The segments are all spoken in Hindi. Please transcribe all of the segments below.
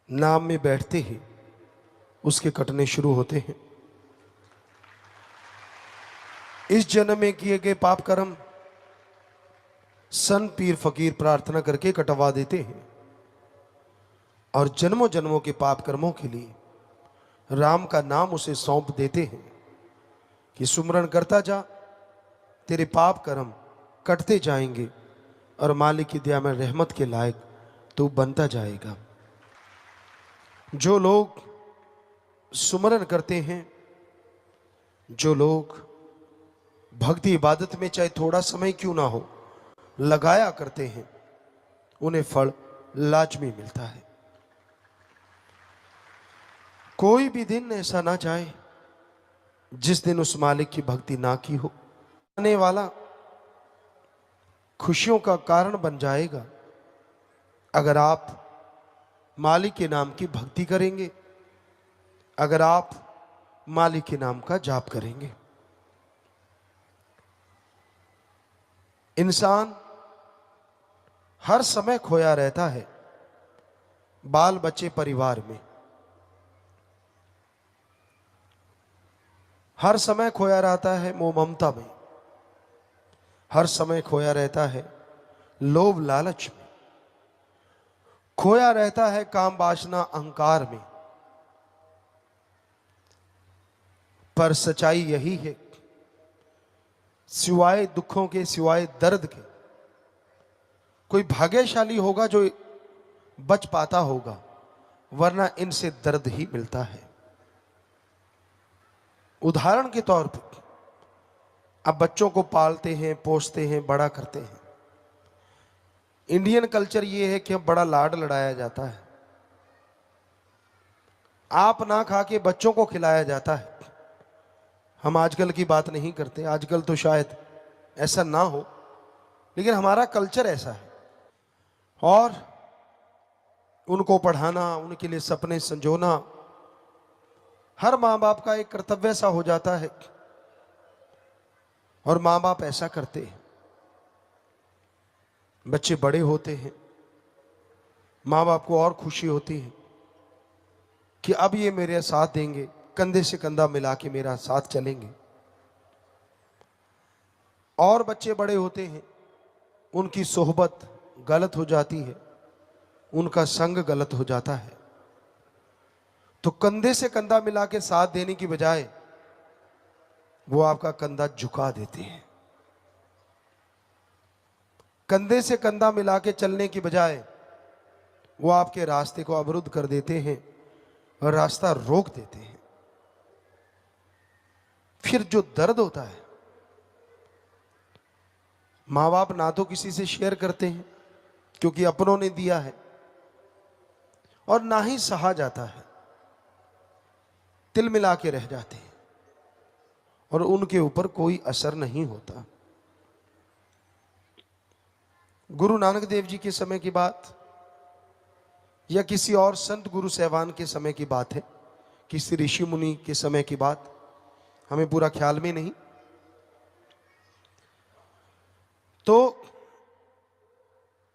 नाम में बैठते ही उसके कटने शुरू होते हैं। इस जन्म में किए गए पाप कर्म संत पीर फकीर प्रार्थना करके कटवा देते हैं और जन्मों जन्मों के पाप कर्मों के लिए राम का नाम उसे सौंप देते हैं कि सुमरन करता जा, तेरे पाप कर्म कटते जाएंगे और मालिक की दया में रहमत के लायक तू बनता जाएगा। जो लोग सुमरन करते हैं, जो लोग भक्ति इबादत में चाहे थोड़ा समय क्यों ना हो लगाया करते हैं, उन्हें फल लाजमी मिलता है। कोई भी दिन ऐसा ना जाए जिस दिन उस मालिक की भक्ति ना की हो। आने वाला खुशियों का कारण बन जाएगा अगर आप मालिक के नाम की भक्ति करेंगे, अगर आप मालिक के नाम का जाप करेंगे। इंसान हर समय खोया रहता है बाल बच्चे परिवार में, हर समय खोया रहता है मोह ममता में, हर समय खोया रहता है लोभ लालच में, खोया रहता है काम वासना अहंकार में। पर सच्चाई यही है, सिवाय दुखों के, सिवाय दर्द के, कोई भाग्यशाली होगा जो बच पाता होगा, वरना इनसे दर्द ही मिलता है। उदाहरण के तौर पर अब बच्चों को पालते हैं, पोसते हैं, बड़ा करते हैं। इंडियन कल्चर ये है कि अब बड़ा लाड लड़ाया जाता है, आप ना खा के बच्चों को खिलाया जाता है। हम आजकल की बात नहीं करते, आजकल तो शायद ऐसा ना हो, लेकिन हमारा कल्चर ऐसा है। और उनको पढ़ाना, उनके लिए सपने संजोना हर माँ बाप का एक कर्तव्य सा हो जाता है और माँ बाप ऐसा करते हैं। बच्चे बड़े होते हैं, माँ बाप को और खुशी होती है कि अब ये मेरे साथ देंगे, कंधे से कंधा मिला के मेरा साथ चलेंगे। और बच्चे बड़े होते हैं, उनकी सोहबत गलत हो जाती है, उनका संग गलत हो जाता है, तो कंधे से कंधा मिला के साथ देने की बजाय वो आपका कंधा झुका देते हैं। कंधे से कंधा मिला के चलने की बजाय वो आपके रास्ते को अवरुद्ध कर देते हैं और रास्ता रोक देते हैं। फिर जो दर्द होता है, माँ बाप ना तो किसी से शेयर करते हैं क्योंकि अपनों ने दिया है, और ना ही सहा जाता है, तिल मिला के रह जाते हैं और उनके ऊपर कोई असर नहीं होता। गुरु नानक देव जी के समय की बात या किसी और संत गुरु सहवान के समय की बात है, किसी ऋषि मुनि के समय की बात, हमें पूरा ख्याल में नहीं। तो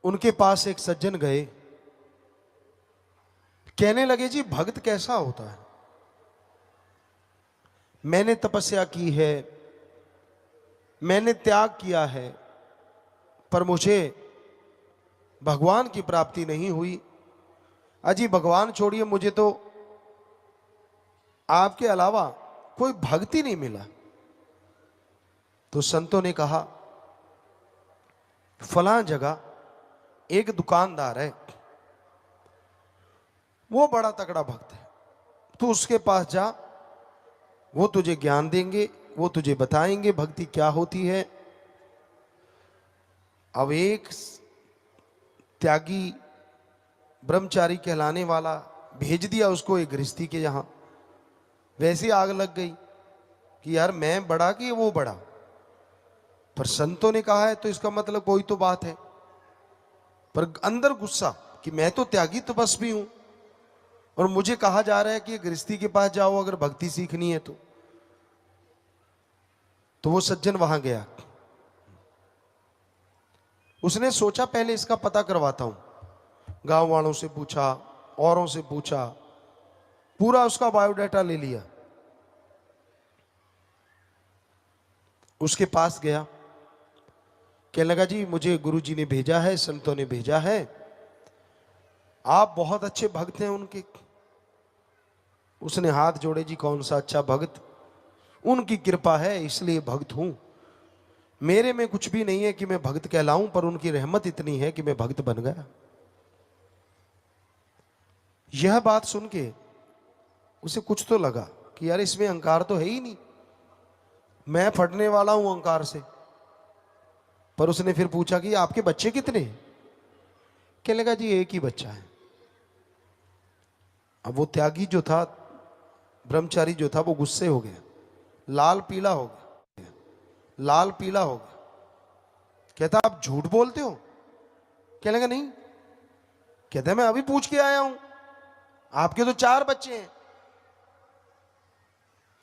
उनके पास एक सज्जन गए, कहने लगे जी भक्त कैसा होता है? मैंने तपस्या की है, मैंने त्याग किया है, पर मुझे भगवान की प्राप्ति नहीं हुई। अजी भगवान छोड़िए, मुझे तो आपके अलावा कोई भक्ति नहीं मिला। तो संतों ने कहा फलां जगह एक दुकानदार है, वो बड़ा तगड़ा भक्त है, तू उसके पास जा, वो तुझे ज्ञान देंगे, वो तुझे बताएंगे भक्ति क्या होती है। अब एक त्यागी ब्रह्मचारी कहलाने वाला भेज दिया उसको एक गृहस्थी के यहां। वैसी आग लग गई कि यार मैं बड़ा कि वो बड़ा, पर संतों ने कहा है तो इसका मतलब कोई तो बात है। पर अंदर गुस्सा कि मैं तो त्यागी तपस्वी हूं और मुझे कहा जा रहा है कि गृहस्थी के पास जाओ अगर भक्ति सीखनी है तो वो सज्जन वहां गया। उसने सोचा पहले इसका पता करवाता हूं, गांव वालों से पूछा औरों से पूछा, पूरा उसका बायोडाटा ले लिया। उसके पास गया, कहने लगा जी मुझे गुरुजी ने भेजा है, संतों ने भेजा है, आप बहुत अच्छे भक्त हैं उनके। उसने हाथ जोड़े, जी कौन सा अच्छा भक्त, उनकी कृपा है इसलिए भक्त हूं। मेरे में कुछ भी नहीं है कि मैं भक्त कहलाऊं, पर उनकी रहमत इतनी है कि मैं भक्त बन गया। यह बात सुन के उसे कुछ तो लगा कि यार इसमें अहंकार तो है ही नहीं, मैं फटने वाला हूं अहंकार से। पर उसने फिर पूछा कि आपके बच्चे कितने हैं? कहने लगा जी एक ही बच्चा है। अब वो त्यागी जो था, ब्रह्मचारी जो था, वो गुस्से हो गया, लाल पीला हो गया, लाल पीला हो गया। कहता आप झूठ बोलते हो? कहने लगा नहीं। कहता मैं अभी पूछ के आया हूं, आपके तो 4 बच्चे हैं।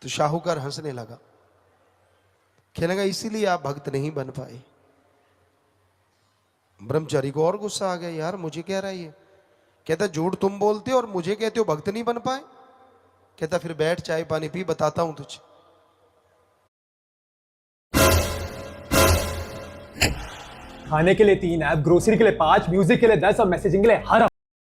तो शाहूकार हंसने लगा, कहने लगा इसीलिए आप भक्त नहीं बन पाए। ब्रह्मचारी को और गुस्सा आ गया, यार मुझे कह रहा है ये। कहता झूठ तुम बोलते हो और मुझे कहते हो भक्त नहीं बन पाए। कहता फिर बैठ चाय पानी पी, बताता हूं तुझे। खाने के लिए 3 ऐप, ग्रोसरी के लिए 5, म्यूजिक के लिए 10 और मैसेजिंग के लिए हर